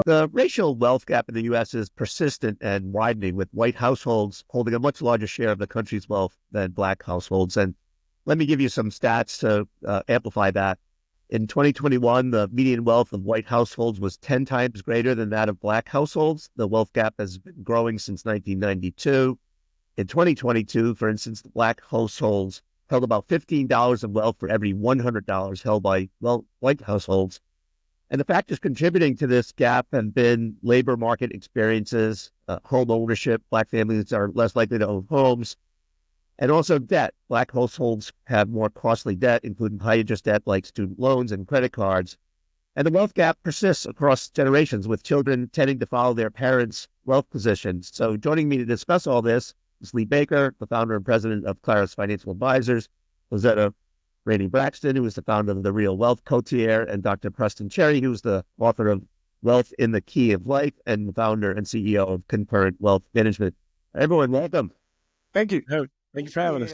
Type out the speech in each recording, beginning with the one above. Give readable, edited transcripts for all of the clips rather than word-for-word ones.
The racial wealth gap in the U.S. is persistent and widening, with white households holding a much larger share of the country's wealth than Black households. And let me give you some stats to amplify that. In 2021, the median wealth of white households was 10 times greater than that of Black households. The wealth gap has been growing since 1992. In 2022, for instance, the Black households held about $15 of wealth for every $100 held by white households. And the factors contributing to this gap have been labor market experiences, home ownership. Black families are less likely to own homes, and also debt. Black households have more costly debt, including high interest debt like student loans and credit cards. And the wealth gap persists across generations, with children tending to follow their parents' wealth positions. So joining me to discuss all this is Lee Baker, the founder and president of Claris Financial Advisors, Lazetta, Rainey Braxton, who is the founder of The Real Wealth Cotier, and Dr. Preston Cherry, who is the author of Wealth in the Key of Life and the founder and CEO of Concurrent Wealth Management. Everyone, welcome. Thank you. Thank you for having us.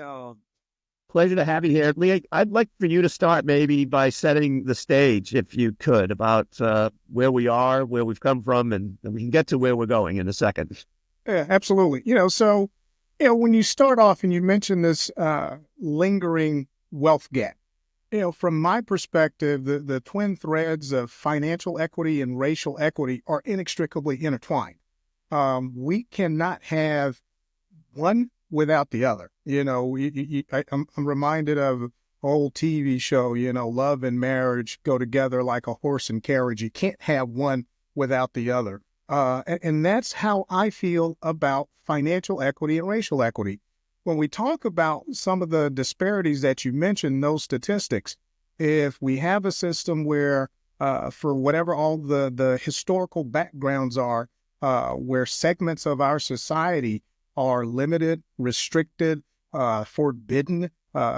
Pleasure to have you here. Lee, I'd like for you to start maybe by setting the stage, if you could, about where we are, where we've come from, and we can get to where we're going in a second. Yeah, absolutely. When you start off and you mention this lingering wealth gap, from my perspective, the twin threads of financial equity and racial equity are inextricably intertwined. We cannot have one without the other. I'm reminded of an old TV show, love and marriage go together like a horse and carriage. You can't have one without the other. And that's how I feel about financial equity and racial equity. When we talk about some of the disparities that you mentioned, those statistics, if we have a system where, for whatever all the historical backgrounds are, where segments of our society are limited, restricted, forbidden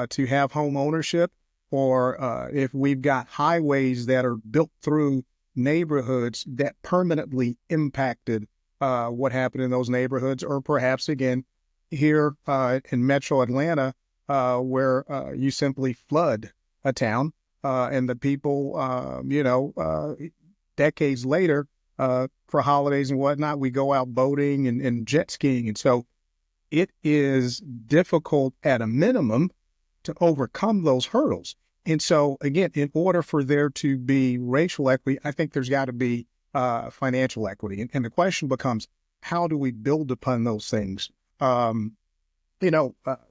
to have home ownership, or if we've got highways that are built through neighborhoods that permanently impacted what happened in those neighborhoods, or perhaps, again, here in metro Atlanta, where you simply flood a town and the people, decades later, for holidays and whatnot, we go out boating and jet skiing. And so it is difficult at a minimum to overcome those hurdles. And so, again, in order for there to be racial equity, I think there's got to be financial equity. And the question becomes, how do we build upon those things?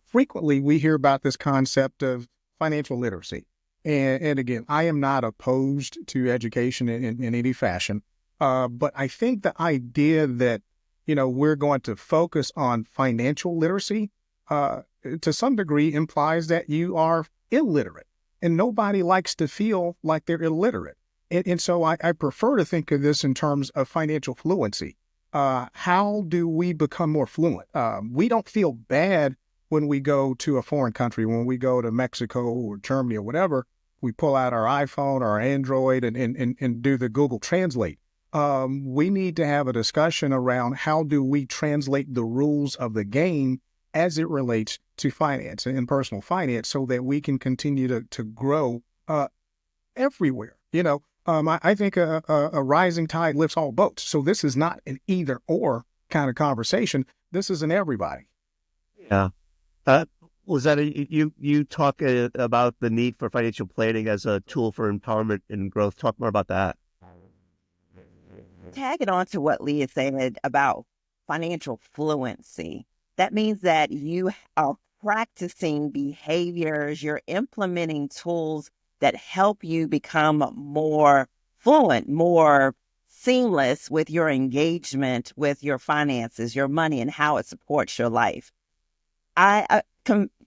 Frequently we hear about this concept of financial literacy. And again, I am not opposed to education in any fashion. But I think the idea that, we're going to focus on financial literacy, to some degree implies that you are illiterate, and nobody likes to feel like they're illiterate. And so I prefer to think of this in terms of financial fluency. How do we become more fluent? We don't feel bad when we go to a foreign country, when we go to Mexico or Germany or whatever. We pull out our iPhone or our Android and do the Google Translate. We need to have a discussion around how do we translate the rules of the game as it relates to finance and personal finance, so that we can continue to grow everywhere. I think a rising tide lifts all boats. So this is not an either or kind of conversation. This is an everybody. Yeah. Lazetta, you talk about the need for financial planning as a tool for empowerment and growth. Talk more about that. Tag it on to what Lee is saying about financial fluency. That means that you are practicing behaviors, you're implementing tools that help you become more fluent, more seamless with your engagement with your finances, your money, and how it supports your life. I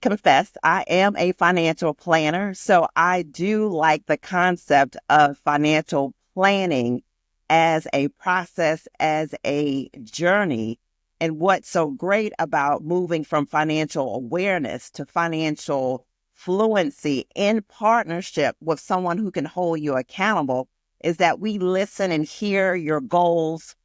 confess, I am a financial planner, so I do like the concept of financial planning as a process, as a journey. And what's so great about moving from financial awareness to financial fluency in partnership with someone who can hold you accountable is that we listen and hear your goals.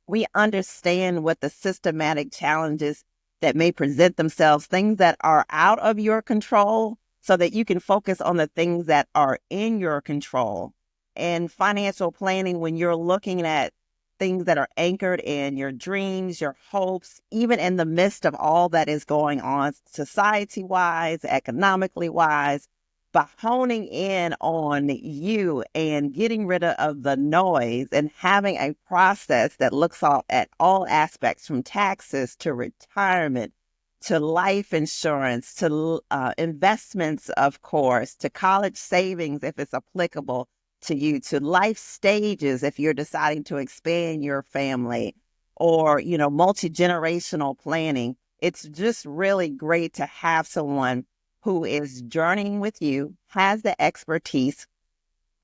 We understand what the systematic challenges that may present themselves, things that are out of your control, so that you can focus on the things that are in your control. And financial planning, when you're looking at things that are anchored in your dreams, your hopes, even in the midst of all that is going on society-wise, economically-wise, by honing in on you and getting rid of the noise and having a process that looks at all aspects from taxes to retirement to life insurance to investments, of course, to college savings if it's applicable to you, to life stages if you're deciding to expand your family, or, multi-generational planning. It's just really great to have someone who is journeying with you, has the expertise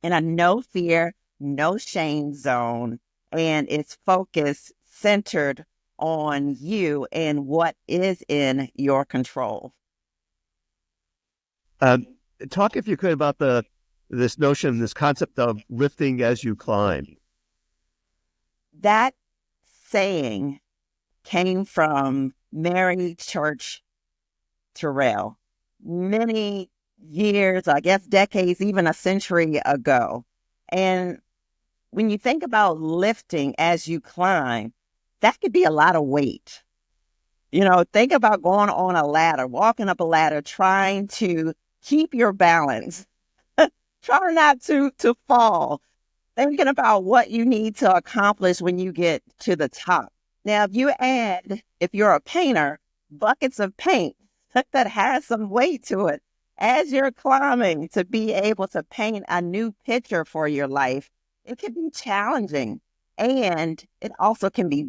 in a no fear, no shame zone, and it's focused, centered on you and what is in your control. Talk, if you could, about this notion, this concept of lifting as you climb. That saying came from Mary Church Terrell many years, I guess decades, even a century ago. And when you think about lifting as you climb, that could be a lot of weight. Think about going on a ladder, walking up a ladder, trying to keep your balance, trying not to fall, thinking about what you need to accomplish when you get to the top. Now, if you're a painter, buckets of paint that has some weight to it as you're climbing to be able to paint a new picture for your life, it can be challenging and it also can be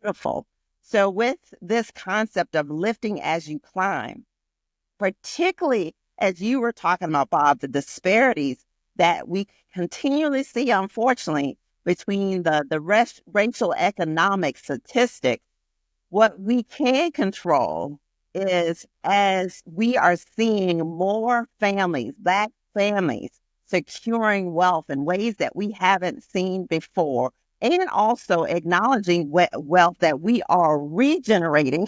beautiful. So with this concept of lifting as you climb, particularly as you were talking about, Bob, the disparities that we continually see, unfortunately, between the racial economic statistics, what we can control is as we are seeing more families, Black families, securing wealth in ways that we haven't seen before, and also acknowledging wealth that we are regenerating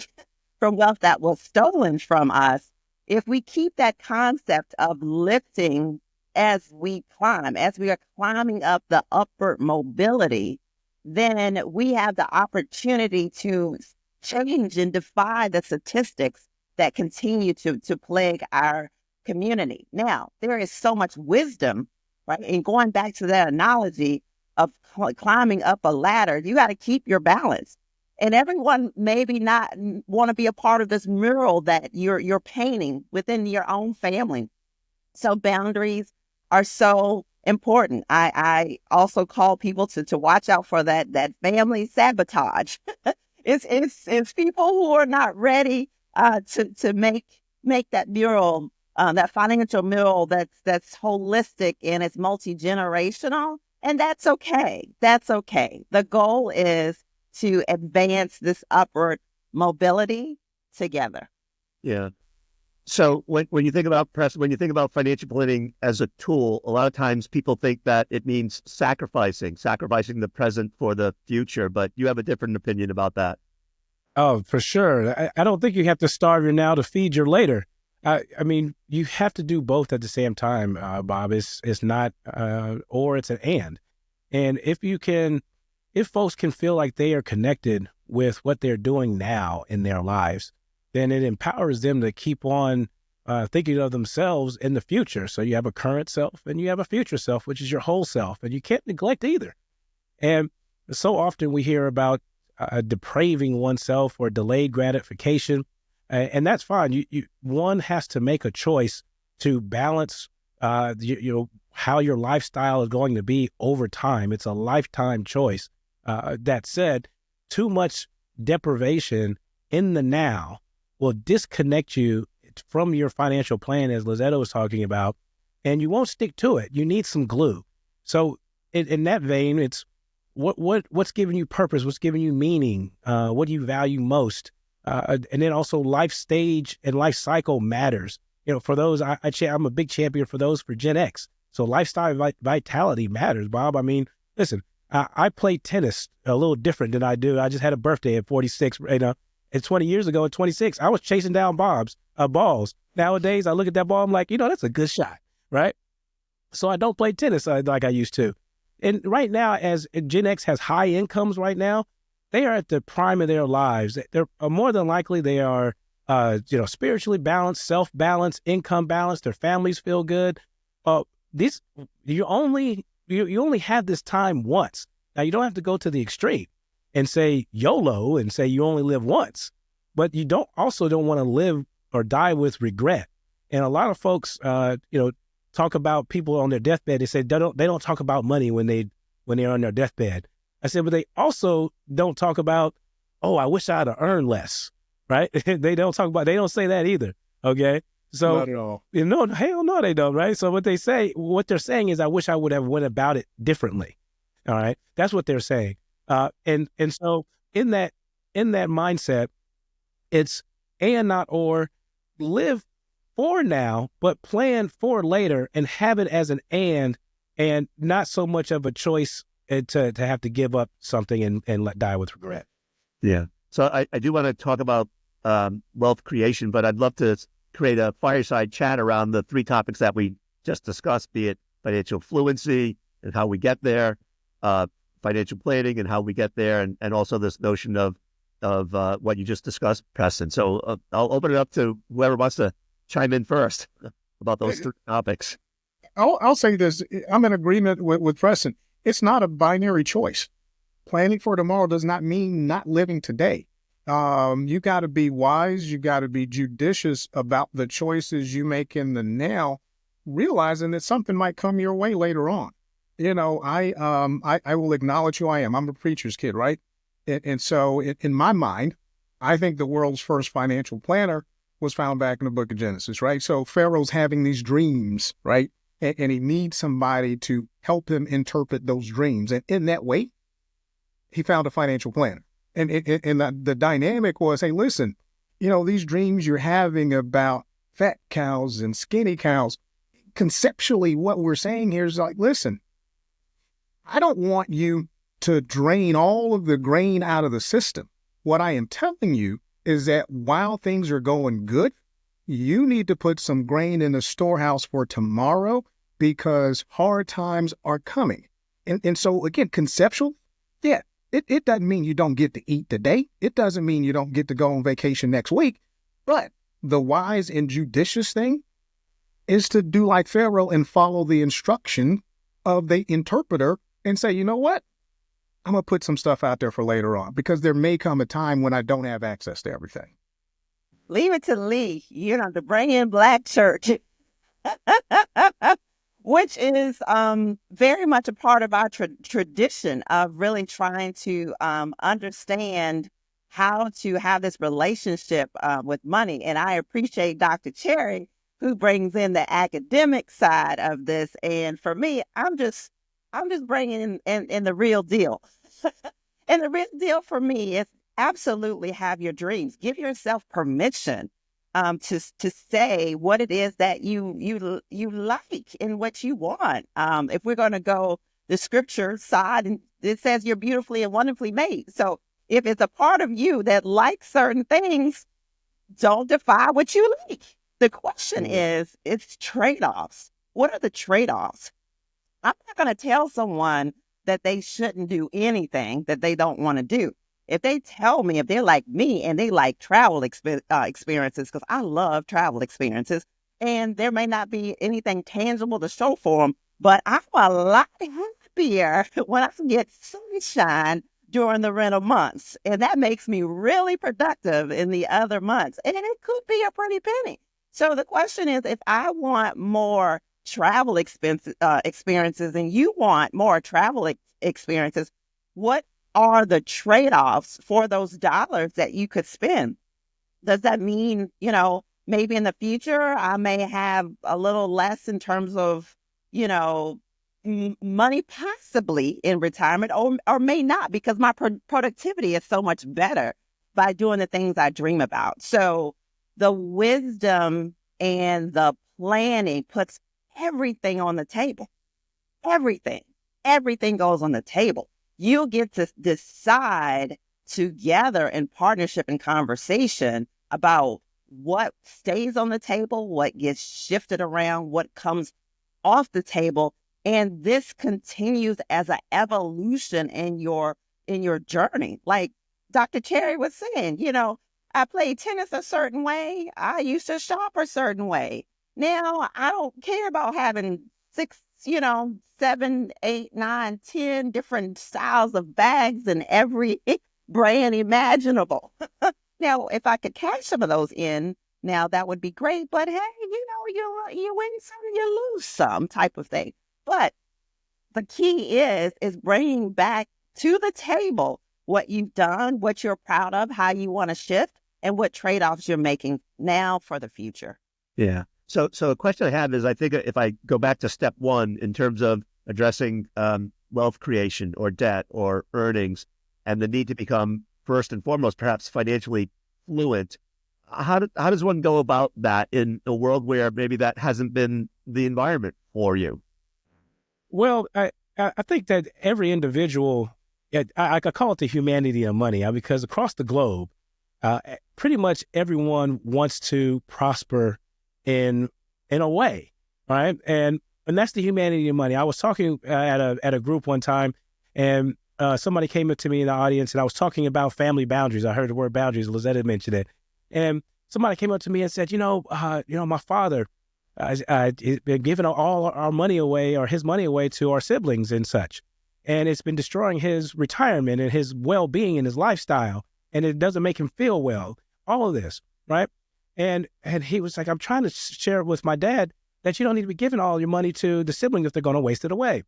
from wealth that was stolen from us. If we keep that concept of lifting as we climb, as we are climbing up the upward mobility, then we have the opportunity to change and defy the statistics that continue to plague our community. Now, there is so much wisdom, right? And going back to that analogy of climbing up a ladder, you got to keep your balance. And everyone maybe not want to be a part of this mural that you're painting within your own family. So boundaries are so important. I also call people to watch out for that family sabotage. It's people who are not ready to make that mural, that financial mural that's holistic and it's multi-generational, and that's okay. That's okay. The goal is to advance this upward mobility together. Yeah. So when you think about when you think about financial planning as a tool, a lot of times people think that it means sacrificing the present for the future, but you have a different opinion about that. Oh, for sure. I don't think you have to starve your now to feed your later. I mean, you have to do both at the same time, Bob. It's not, or it's an and. And if folks can feel like they are connected with what they're doing now in their lives, then it empowers them to keep on thinking of themselves in the future. So you have a current self and you have a future self, which is your whole self, and you can't neglect either. And so often we hear about depraving oneself or delayed gratification, and that's fine. One has to make a choice to balance, how your lifestyle is going to be over time. It's a lifetime choice. That said, too much deprivation in the now will disconnect you from your financial plan, as Lazetta was talking about, and you won't stick to it. You need some glue. So in that vein, it's what's giving you purpose, what's giving you meaning, what do you value most, and then also life stage and life cycle matters. For those, I'm a big champion for those for Gen X. So lifestyle vitality matters, Bob. I mean, listen, I play tennis a little different than I do. I just had a birthday at 46, and 20 years ago at 26, I was chasing down balls. Nowadays, I look at that ball, I'm like, that's a good shot, right? So I don't play tennis like I used to. And right now, as Gen X has high incomes right now, they are at the prime of their lives. They're more than likely they are, spiritually balanced, self-balanced, income balanced. Their families feel good. This you only have this time once. Now you don't have to go to the extreme and say YOLO and say you only live once, but you don't want to live or die with regret. And a lot of folks, talk about people on their deathbed. They say they don't talk about money when they're on their deathbed. I said, but they also don't talk about, oh, I wish I'd have earned less, right? They don't say that either. Okay. So, Not at all. Hell no, they don't, right? So what they're saying is, I wish I would have went about it differently. All right. That's what they're saying. And so in that mindset, it's and not or. Live for now, but plan for later, and have it as an and not so much of a choice to have to give up something and let die with regret. Yeah. So I do want to talk about wealth creation, but I'd love to create a fireside chat around the three topics that we just discussed, be it financial fluency and how we get there, financial planning and how we get there, and also this notion of what you just discussed, Preston. So I'll open it up to whoever wants to chime in first about those three topics. I'll say this. I'm in agreement with Preston. It's not a binary choice. Planning for tomorrow does not mean not living today. You got to be wise. You got to be judicious about the choices you make in the now, realizing that something might come your way later on. I will acknowledge who I am. I'm a preacher's kid, right? And so in my mind, I think the world's first financial planner was found back in the book of Genesis, right? So Pharaoh's having these dreams, right? And he needs somebody to help him interpret those dreams. And in that way, he found a financial planner. And the dynamic was, hey, listen, these dreams you're having about fat cows and skinny cows, conceptually what we're saying here is like, listen, I don't want you to drain all of the grain out of the system. What I am telling you is that while things are going good, you need to put some grain in the storehouse for tomorrow because hard times are coming. And so again, conceptual, yeah, it doesn't mean you don't get to eat today. It doesn't mean you don't get to go on vacation next week. But the wise and judicious thing is to do like Pharaoh and follow the instruction of the interpreter and say, you know what? I'm going to put some stuff out there for later on because there may come a time when I don't have access to everything. Leave it to Lee, to bring in Black church, which is very much a part of our tradition of really trying to understand how to have this relationship with money. And I appreciate Dr. Cherry, who brings in the academic side of this. And for me, I'm just bringing in the real deal. And the real deal for me is absolutely have your dreams. Give yourself permission to say what it is that you like and what you want. If we're going to go the scripture side, and it says you're beautifully and wonderfully made. So if it's a part of you that likes certain things, don't defy what you like. The question is, it's trade-offs. What are the trade-offs? I'm not going to tell someone that they shouldn't do anything that they don't want to do. If they tell me, if they're like me and they like travel experiences, because I love travel experiences, and there may not be anything tangible to show for them, but I'm a lot happier when I get sunshine during the rental months. And that makes me really productive in the other months. And it could be a pretty penny. So the question is, if I want more travel experiences and you want more travel experiences, what are the trade-offs for those dollars that you could spend? Does that mean, maybe in the future I may have a little less in terms of, money possibly in retirement, or may not, because my productivity is so much better by doing the things I dream about. So the wisdom and the planning puts everything on the table. Everything goes on the table. You get to decide together in partnership and conversation about what stays on the table, what gets shifted around, what comes off the table, And this continues as an evolution in your journey. Like Dr. Cherry was saying, I played tennis a certain way. I used to shop a certain way. Now I don't care about having 6, 7, 8, 9, 10 different styles of bags in every brand imaginable. Now, if I could cash some of those in, now that would be great. But hey, you win some, you lose some type of thing. But the key is bringing back to the table what you've done, what you're proud of, how you want to shift, and what trade-offs you're making now for the future. Yeah. So a question I have is, I think if I go back to step one in terms of addressing wealth creation or debt or earnings and the need to become first and foremost, perhaps financially fluent, how does one go about that in a world where maybe that hasn't been the environment for you? Well, I think that every individual, I call it the humanity of money, because across the globe, pretty much everyone wants to prosper in a way, right? And that's the humanity of money. I was talking at a group one time, and somebody came up to me in the audience, and I was talking about family boundaries. I heard the word boundaries. Lazetta mentioned it, and somebody came up to me and said, my father has been giving all our money away, or his money away, to our siblings and such, and it's been destroying his retirement and his well-being and his lifestyle, and it doesn't make him feel well. All of this, right? And he was like, I'm trying to share with my dad that you don't need to be giving all your money to the siblings if they're going to waste it away.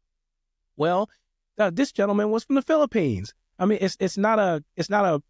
Well, this gentleman was from the Philippines. I mean, it's not a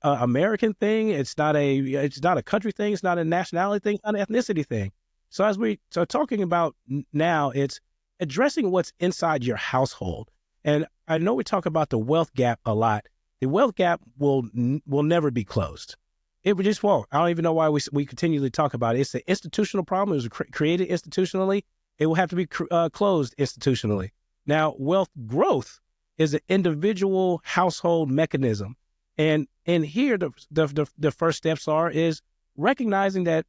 American thing. It's not a country thing. It's not a nationality thing. It's not an ethnicity thing. So as we are talking about now, it's addressing what's inside your household. And I know we talk about the wealth gap a lot. The wealth gap will never be closed. It just won't. I don't even know why we continually talk about it. It's an institutional problem. It was created institutionally. It will have to be closed institutionally. Now, wealth growth is an individual household mechanism. And here, the first steps is recognizing that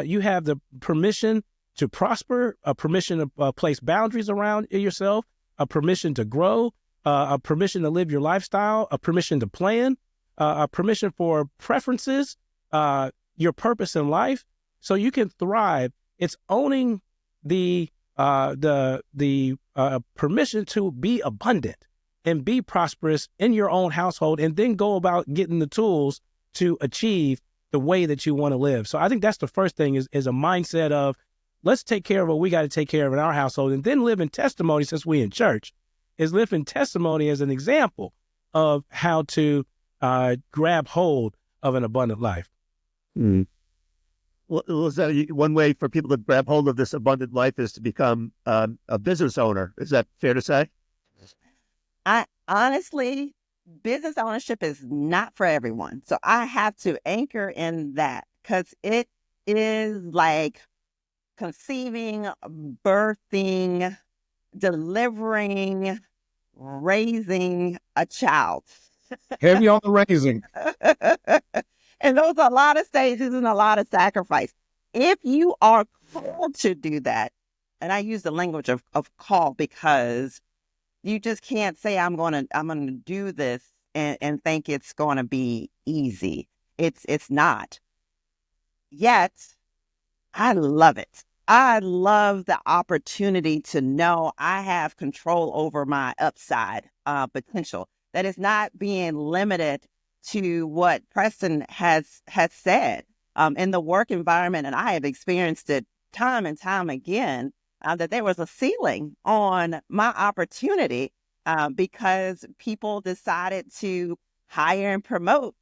you have the permission to prosper, a permission to place boundaries around yourself, a permission to grow, a permission to live your lifestyle, a permission to plan, a permission for preferences, your purpose in life, so you can thrive. It's owning the permission to be abundant and be prosperous in your own household, and then go about getting the tools to achieve the way that you want to live. So I think that's the first thing is a mindset of, let's take care of what we got to take care of in our household, and then live in testimony, since we in church, is live in testimony as an example of how to grab hold of an abundant life. Mm. Well, one way for people to grab hold of this abundant life is to become a business owner. Is that fair to say? Honestly, business ownership is not for everyone. So I have to anchor in that, because it is like conceiving, birthing, delivering, raising a child. Heavy on the raising. And those are a lot of stages and a lot of sacrifice. If you are called to do that, and I use the language of call, because you just can't say I'm going to do this and think it's going to be easy. It's not. Yet, I love it. I love the opportunity to know I have control over my upside potential. That is not being limited to what Preston has said in the work environment. And I have experienced it time and time again, that there was a ceiling on my opportunity because people decided to hire and promote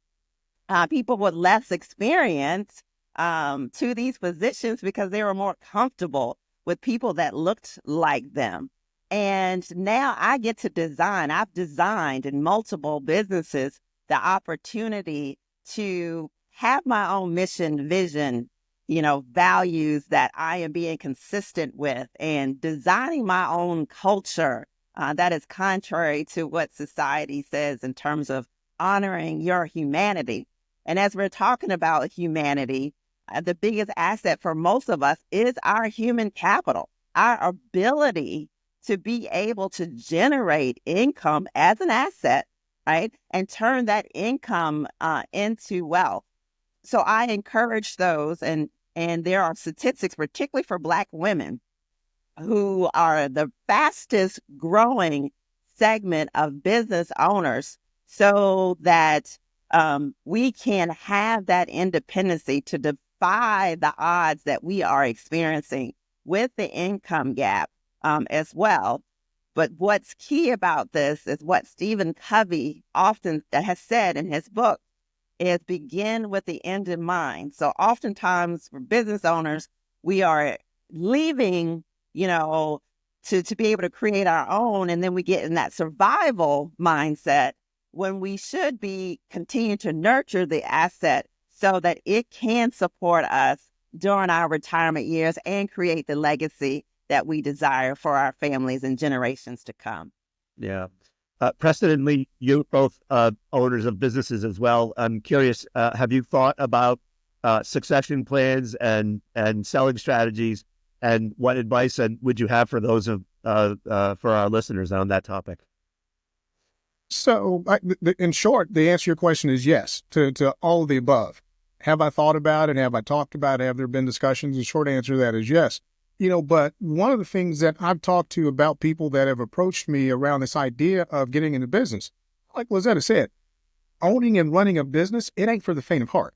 people with less experience to these positions because they were more comfortable with people that looked like them. And now I get to design. I've designed in multiple businesses the opportunity to have my own mission, vision, values that I am being consistent with, and designing my own culture that is contrary to what society says in terms of honoring your humanity. And as we're talking about humanity, the biggest asset for most of us is our human capital, our ability to be able to generate income as an asset, right? And turn that income into wealth. So I encourage those, and there are statistics, particularly for Black women, who are the fastest growing segment of business owners, so that we can have that independency to defy the odds that we are experiencing with the income gap as well. But what's key about this is what Stephen Covey often has said in his book, is begin with the end in mind. So oftentimes for business owners, we are leaving, to be able to create our own, and then we get in that survival mindset when we should be continuing to nurture the asset so that it can support us during our retirement years and create the legacy that we desire for our families and generations to come. Yeah. Preston and Lee, you're both owners of businesses as well. I'm curious, have you thought about succession plans and selling strategies, and what advice would you have for those for our listeners on that topic? So, in short, the answer to your question is yes to all of the above. Have I thought about it? Have I talked about it? Have there been discussions? The short answer to that is yes. But one of the things that I've talked to about people that have approached me around this idea of getting into business, like Lazetta said, owning and running a business, it ain't for the faint of heart.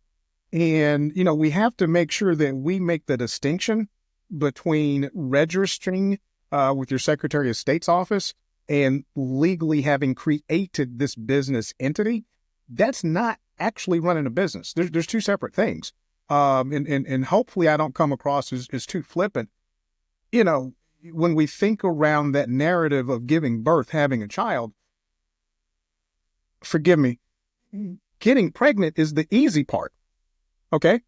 And, we have to make sure that we make the distinction between registering with your Secretary of State's office and legally having created this business entity. That's not actually running a business. There's two separate things. And hopefully I don't come across as too flippant. When we think around that narrative of giving birth, having a child, forgive me, getting pregnant is the easy part. Okay.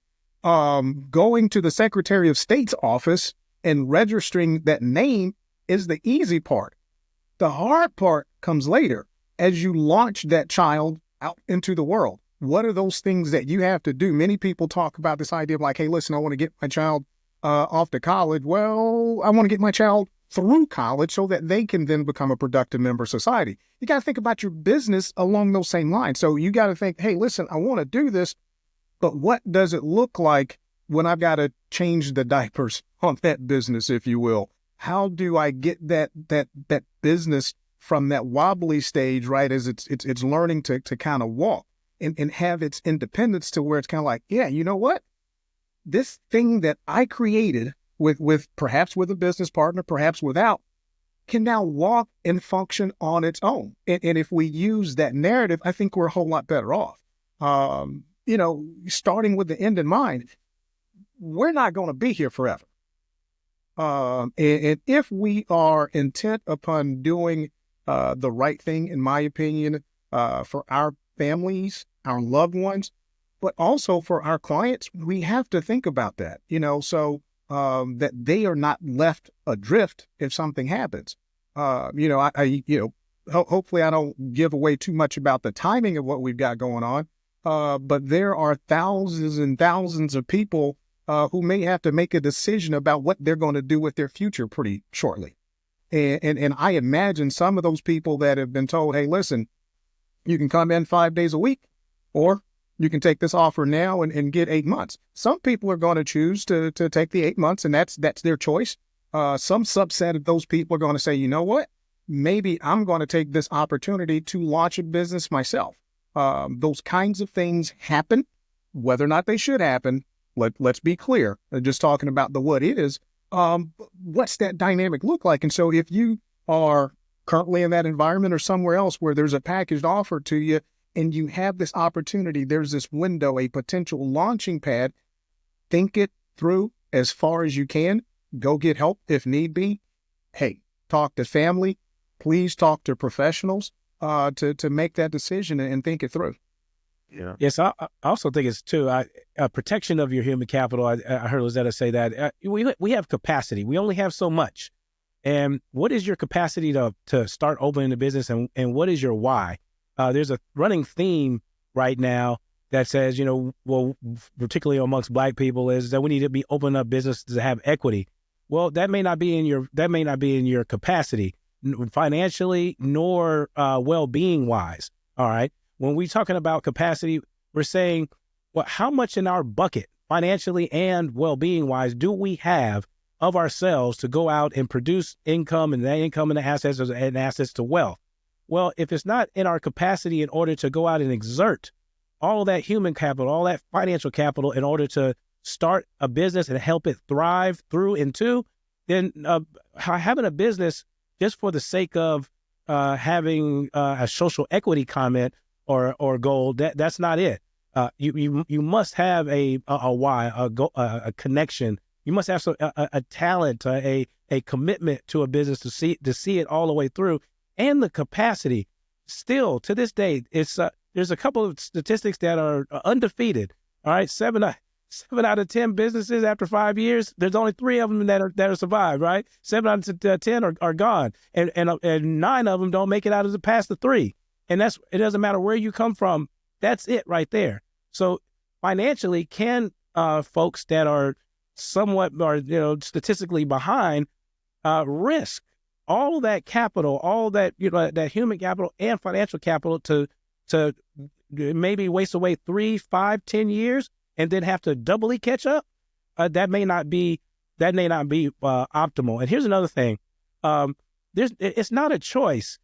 Going to the Secretary of State's office and registering that name is the easy part. The hard part comes later as you launch that child out into the world. What are those things that you have to do? Many people talk about this idea of like, hey, listen, I want to get my child off to college. Well, I want to get my child through college so that they can then become a productive member of society. You got to think about your business along those same lines. So you got to think, hey, listen, I want to do this, but what does it look like when I've got to change the diapers on that business, if you will? How do I get that business from that wobbly stage, right, as it's learning to kind of walk and have its independence to where it's kind of like, yeah, you know what? This thing that I created with perhaps with a business partner, perhaps without, can now walk and function on its own. And if we use that narrative, I think we're a whole lot better off. Starting with the end in mind, we're not going to be here forever. And if we are intent upon doing the right thing, in my opinion, for our families, our loved ones, but also for our clients, we have to think about that, so that they are not left adrift if something happens. Hopefully I don't give away too much about the timing of what we've got going on, but there are thousands and thousands of people who may have to make a decision about what they're going to do with their future pretty shortly. And I imagine some of those people that have been told, hey, listen, you can come in 5 days a week, or you can take this offer now and get 8 months. Some people are going to choose to take the 8 months, and that's their choice. Some subset of those people are going to say, you know what, maybe I'm going to take this opportunity to launch a business myself. Those kinds of things happen, whether or not they should happen. Let's be clear. Just talking about the what is, what's that dynamic look like? And so if you are currently in that environment or somewhere else where there's a packaged offer to you and you have this opportunity, there's this window, a potential launching pad, think it through as far as you can. Go get help if need be. Hey, talk to family. Please talk to professionals to make that decision and think it through. Yeah. Yes, I also think it's too protection of your human capital. I heard Lazetta say that we have capacity. We only have so much. And what is your capacity to start opening a business, and what is your why? There's a running theme right now that says, particularly amongst Black people, is that we need to be opening up businesses to have equity. Well, that may not be in your capacity financially nor well-being wise. All right. When we're talking about capacity, we're saying, well, how much in our bucket financially and well-being wise do we have of ourselves to go out and produce income, and that income and the assets and assets to wealth? Well, if it's not in our capacity in order to go out and exert all that human capital, all that financial capital in order to start a business and help it thrive through and to, then having a business just for the sake of having a social equity comment or goal, that's not it. You must have a why, a connection. You must have a talent, a commitment to a business to see it all the way through, and the capacity. Still to this day, there's a couple of statistics that are undefeated. All right, 7 out of 10 businesses after 5 years, there's only 3 of them that are survived. Right, 7 out of 10 are gone, and 9 of them don't make it out of past the 3. And it doesn't matter where you come from. That's it right there. So financially, can folks that are somewhat statistically behind risk all that capital, all that that human capital and financial capital to maybe waste away 3, 5, 10 years and then have to doubly catch up? That may not be optimal. And here's another thing: it's not a choice.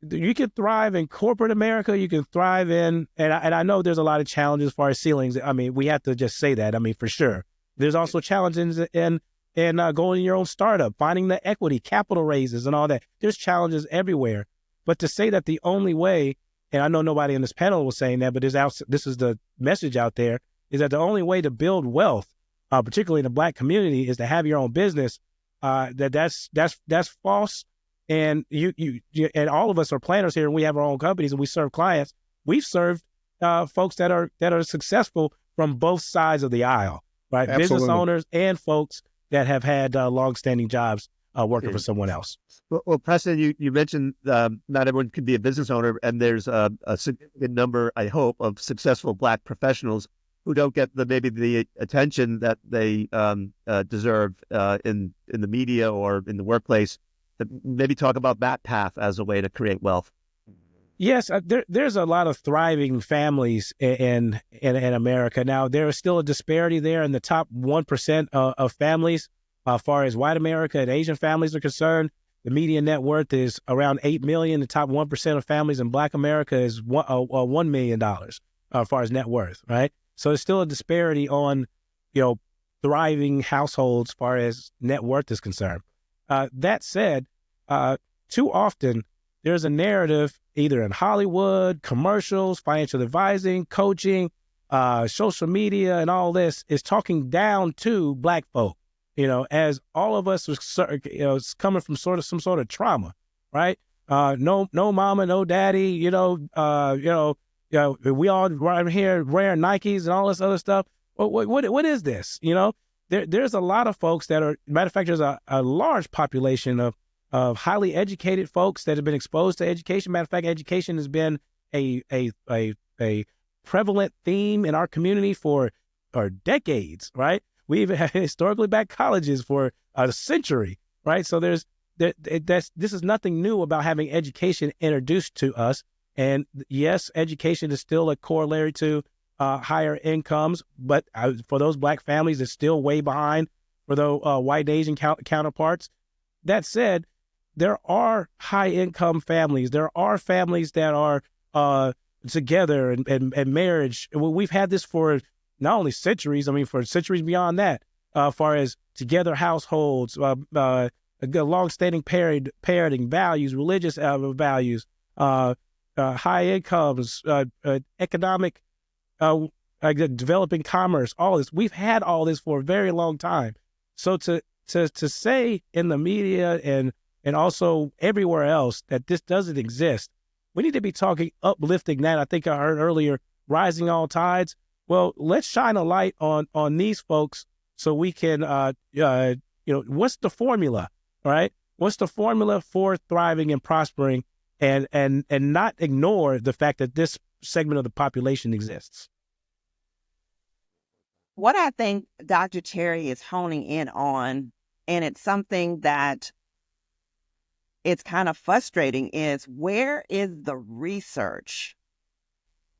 You can thrive in corporate America. You can thrive in, and I know there's a lot of challenges as far as ceilings. I mean, we have to just say that. I mean, for sure. There's also challenges in going in your own startup, finding the equity, capital raises, and all that. There's challenges everywhere. But to say that the only way, and I know nobody in this panel was saying that, but this is the message out there, is that the only way to build wealth, particularly in the Black community, is to have your own business. That's false. And you and all of us are planners here, and we have our own companies, and we serve clients. We've served folks that are successful from both sides of the aisle, right? Absolutely. Business owners and folks that have had long-standing jobs working for someone else. Well, Preston, you mentioned not everyone can be a business owner, and there's a significant number, I hope, of successful Black professionals who don't get maybe the attention that they deserve in the media or in the workplace. Maybe talk about that path as a way to create wealth. Yes, there's a lot of thriving families in America. Now, there is still a disparity there in the top 1% of families as far as white America and Asian families are concerned. The median net worth is around $8 million. The top 1% of families in Black America is $1 million as far as net worth, right? So there's still a disparity on, thriving households as far as net worth is concerned. That said, too often there's a narrative either in Hollywood, commercials, financial advising, coaching, social media, and all this is talking down to Black folk, as all of us was coming from some sort of trauma, right? No mama, no daddy, we all right here wearing Nikes and all this other stuff. What is this? There's a lot of folks that are, matter of fact, there's a large population of highly educated folks that have been exposed to education. Matter of fact, education has been a prevalent theme in our community for decades, right? We even had historically Black colleges for a century, right? So this is nothing new about having education introduced to us. And yes, education is still a corollary to higher incomes, but for those Black families, it's still way behind for the white Asian counterparts. That said, there are high income families. There are families that are together and marriage. We've had this for not only centuries, for centuries beyond that, as far as together households, long-standing parenting values, religious values, high incomes, economic developing commerce, all this. We've had all this for a very long time. So to say in the media and also everywhere else that this doesn't exist, we need to be talking, uplifting that. I think I heard earlier, rising all tides. Well, let's shine a light on these folks so we can, what's the formula, right? What's the formula for thriving and prospering and not ignore the fact that this segment of the population exists? What I think Dr. Cherry is honing in on, and it's something that it's kind of frustrating, is where is the research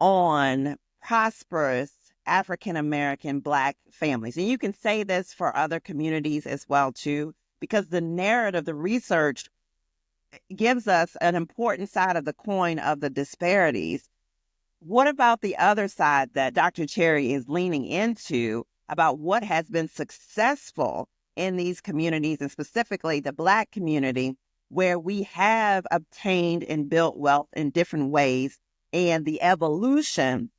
on prosperous African American Black families? And you can say this for other communities as well, too, because the narrative, the research gives us an important side of the coin of the disparities. What about the other side that Dr. Cherry is leaning into about what has been successful in these communities, and specifically the Black community, where we have obtained and built wealth in different ways, and the evolution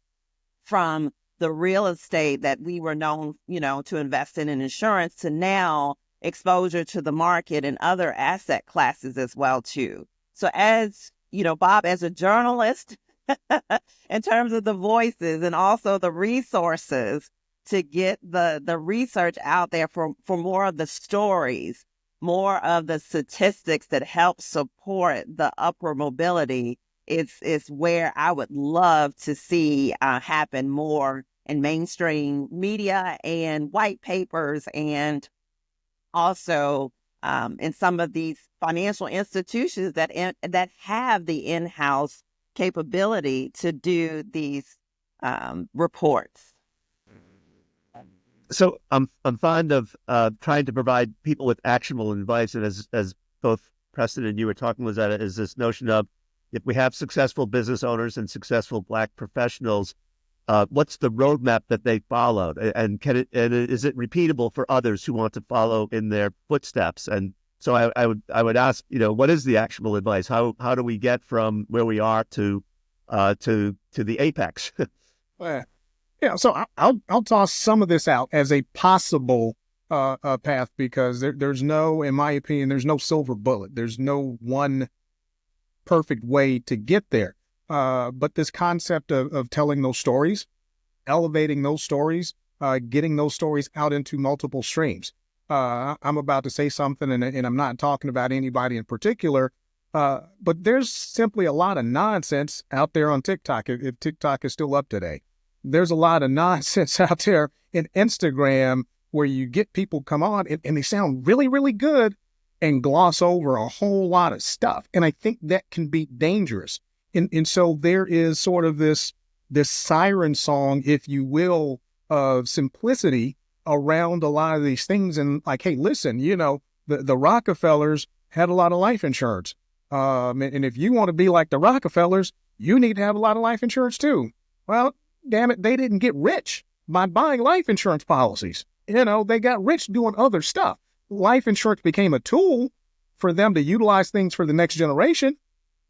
from the real estate that we were known, to invest in insurance, to now exposure to the market and other asset classes as well, too. So as, Bob, as a journalist, in terms of the voices and also the resources to get the research out there for more of the stories, more of the statistics that help support the upward mobility, is where I would love to see happen more in mainstream media and white papers, and also in some of these financial institutions that have the in-house capability to do these reports. So I'm fond of trying to provide people with actionable advice, and as both Preston and you were talking, Lazetta, is this notion of, if we have successful business owners and successful Black professionals, what's the roadmap that they followed, and is it repeatable for others who want to follow in their footsteps? And so I would ask, what is the actionable advice? How do we get from where we are to the apex? So I'll toss some of this out as a possible path, because there's no, in my opinion, there's no silver bullet. There's no one perfect way to get there. But this concept of telling those stories, elevating those stories, getting those stories out into multiple streams. I'm about to say something, and I'm not talking about anybody in particular, but there's simply a lot of nonsense out there on TikTok, if TikTok is still up today. There's a lot of nonsense out there in Instagram where you get people come on and they sound really, really good and gloss over a whole lot of stuff. And I think that can be dangerous. And so there is sort of this siren song, if you will, of simplicity around a lot of these things. And like, hey, listen, the Rockefellers had a lot of life insurance. And if you want to be like the Rockefellers, you need to have a lot of life insurance too. Well, damn it, they didn't get rich by buying life insurance policies. They got rich doing other stuff. Life insurance became a tool for them to utilize things for the next generation.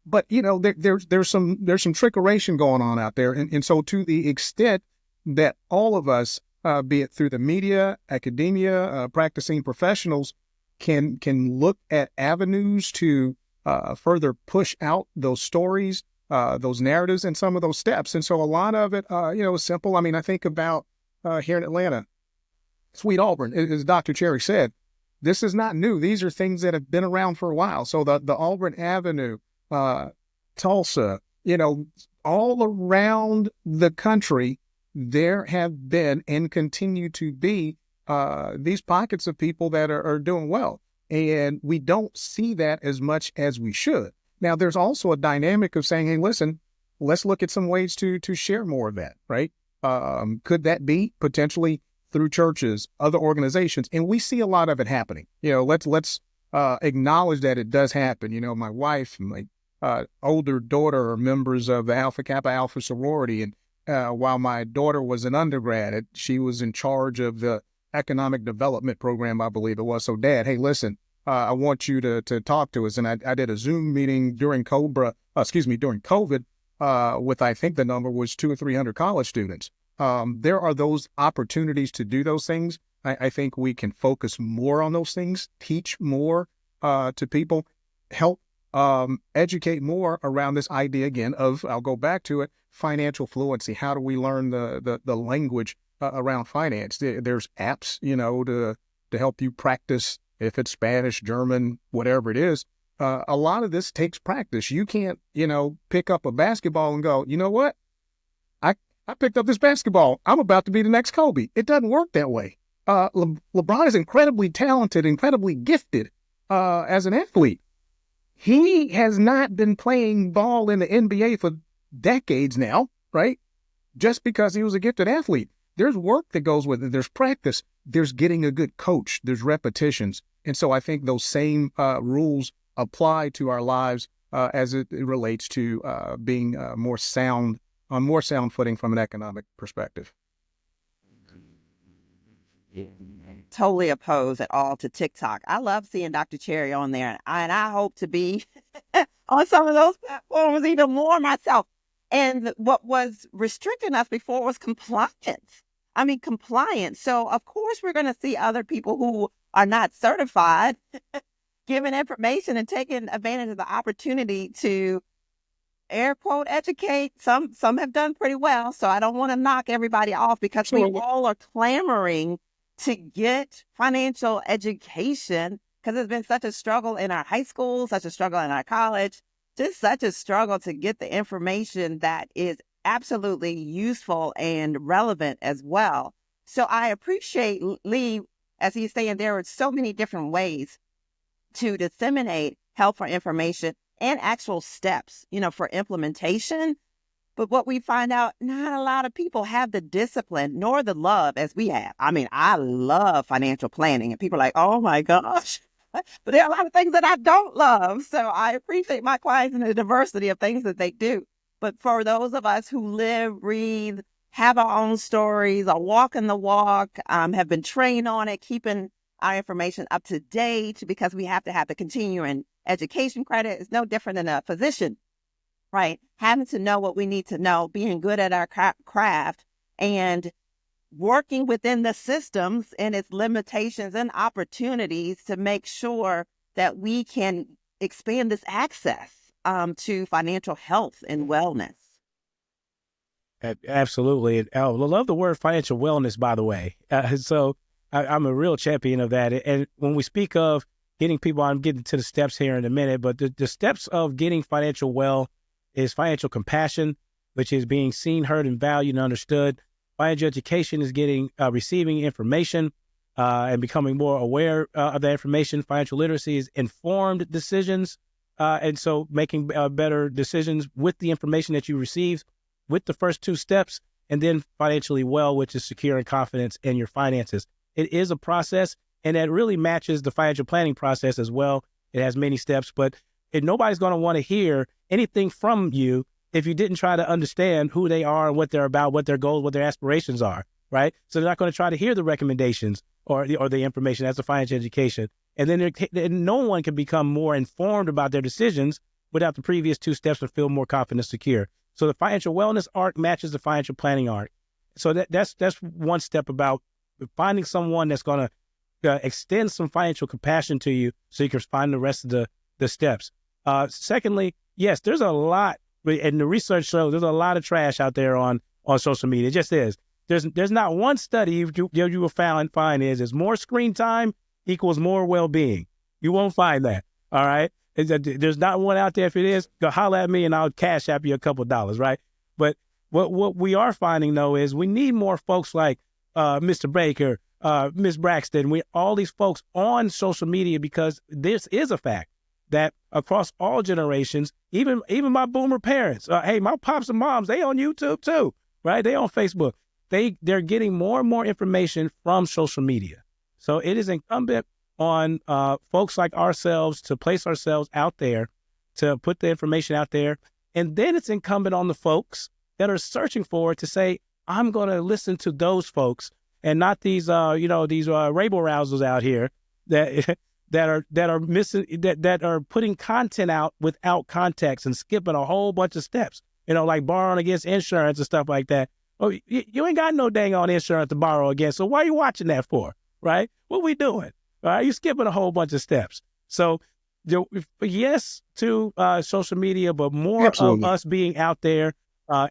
But, there's some trickeration going on out there. And so to the extent that all of us, be it through the media, academia, practicing professionals, can look at avenues to further push out those stories, those narratives, and some of those steps. And so a lot of it, is simple. I mean, I think about here in Atlanta, Sweet Auburn, as Dr. Cherry said, this is not new. These are things that have been around for a while. So the Auburn Avenue, Tulsa, all around the country, there have been and continue to be these pockets of people that are doing well. And we don't see that as much as we should. Now, there's also a dynamic of saying, hey, listen, let's look at some ways to share more of that, right? Could that be potentially through churches, other organizations? And we see a lot of it happening. Let's acknowledge that it does happen. My wife and my older daughter are members of the Alpha Kappa Alpha sorority. And while my daughter was an undergrad, she was in charge of the economic development program, I believe it was. So, Dad, hey, listen, I want you to talk to us. And I did a Zoom meeting during COVID, with, I think the number was 200 or 300 college students. There are those opportunities to do those things. I think we can focus more on those things, teach more to people, help educate more around this idea again of, I'll go back to it, financial fluency. How do we learn the language around finance? There's apps, to help you practice, if it's Spanish, German, whatever it is. A lot of this takes practice. You can't, pick up a basketball and go, you know what? I picked up this basketball. I'm about to be the next Kobe. It doesn't work that way. LeBron is incredibly talented, incredibly gifted as an athlete. He has not been playing ball in the NBA for decades now, right? Just because he was a gifted athlete. There's work that goes with it. There's practice. There's getting a good coach. There's repetitions. And so I think those same rules apply to our lives as it relates to being on more sound footing from an economic perspective. Totally opposed at all to TikTok. I love seeing Dr. Cherry on there, and I hope to be on some of those platforms even more myself. And what was restricting us before was compliance. I mean, compliance. So, of course, we're going to see other people who are not certified giving information and taking advantage of the opportunity to air quote educate. Some have done pretty well. So I don't want to knock everybody off because we all are clamoring to get financial education because it's been such a struggle in our high school, such a struggle in our college, just such a struggle to get the information that is absolutely useful and relevant as well. So I appreciate Lee, as he's saying, there are so many different ways to disseminate helpful information and actual steps, for implementation. But what we find out, not a lot of people have the discipline nor the love as we have. I mean, I love financial planning and people are like, oh my gosh, but there are a lot of things that I don't love. So I appreciate my clients and the diversity of things that they do. But for those of us who live, breathe, have our own stories, are walking the walk, have been trained on it, keeping our information up to date because we have to have the continuing education credit. It's no different than a physician. Right. Having to know what we need to know, being good at our craft and working within the systems and its limitations and opportunities to make sure that we can expand this access to financial health and wellness. Absolutely. I love the word financial wellness, by the way. So I'm a real champion of that. And when we speak of getting people, I'm getting to the steps here in a minute, but the steps of getting financial well is financial compassion, which is being seen, heard, and valued and understood. Financial education is receiving information and becoming more aware of that information. Financial literacy is informed decisions. And so making better decisions with the information that you receive with the first two steps, and then financially well, which is secure and confidence in your finances. It is a process, and that really matches the financial planning process as well. It has many steps, but nobody's going to want to hear anything from you if you didn't try to understand who they are and what they're about, what their goals, what their aspirations are, right? So they're not going to try to hear the recommendations or the information. That's a financial education. And then no one can become more informed about their decisions without the previous two steps and feel more confident and secure. So the financial wellness arc matches the financial planning arc. So that's one step about finding someone that's going to extend some financial compassion to you so you can find the rest of the steps. Secondly, yes, there's a lot, and the research shows there's a lot of trash out there on social media. It just is. There's not one study you will find is more screen time equals more well-being. You won't find that. All right. There's not one out there. If it is, go holler at me and I'll cash app you a couple of dollars. Right. But what we are finding though is we need more folks like Mr. Baker, Ms. Braxton, all these folks on social media, because this is a fact that across all generations, even my boomer parents, hey, my pops and moms, they on YouTube too, right? They on Facebook. They're getting more and more information from social media. So it is incumbent on folks like ourselves to place ourselves out there, to put the information out there. And then it's incumbent on the folks that are searching for it to say, I'm going to listen to those folks and not these rabble rousers out here that are missing, that are putting content out without context and skipping a whole bunch of steps, like borrowing against insurance and stuff like that. Oh, you ain't got no dang on insurance to borrow against. So why are you watching that for? Right? What we doing? All right. You skipping a whole bunch of steps. So yes to social media, but more Absolutely. of us being out there,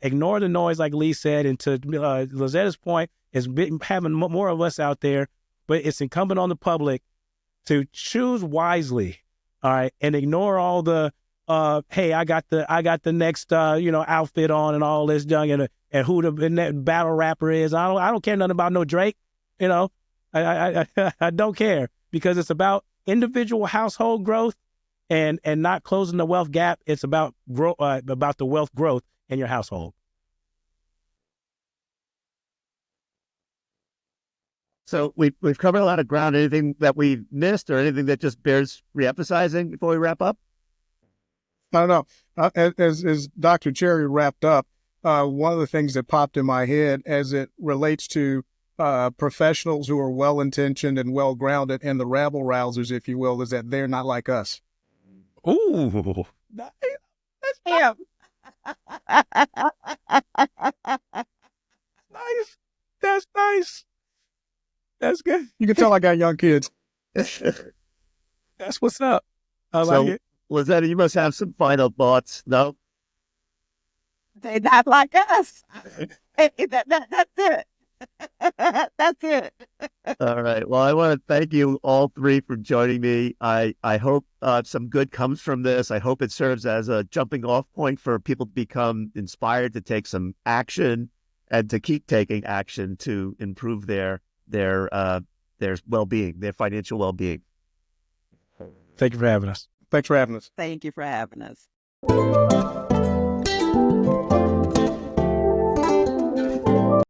ignore the noise, like Lee said, and to Lazetta's point, is having more of us out there, but it's incumbent on the public to choose wisely, all right, and ignore all the hey, I got the next outfit on and all this junk, and and who the that battle rapper is. I don't care nothing about no Drake. You know, I don't care, because it's about individual household growth and not closing the wealth gap. It's about about the wealth growth in your household. So we've covered a lot of ground. Anything that we missed or anything that just bears reemphasizing before we wrap up? I don't know. As Dr. Cherry wrapped up, one of the things that popped in my head as it relates to professionals who are well-intentioned and well-grounded, and the rabble-rousers, if you will, is that they're not like us. Ooh, That's him. nice. That's nice. That's good. You can tell I got young kids. That's what's up. I So, like it. Lazetta, you must have some final thoughts. No? They're not like us. That's it. That's it. All right. Well, I want to thank you all three for joining me. I hope some good comes from this. I hope it serves as a jumping off point for people to become inspired to take some action and to keep taking action to improve their well-being, their financial well-being. Thank you for having us. Thanks for having us. Thank you for having us.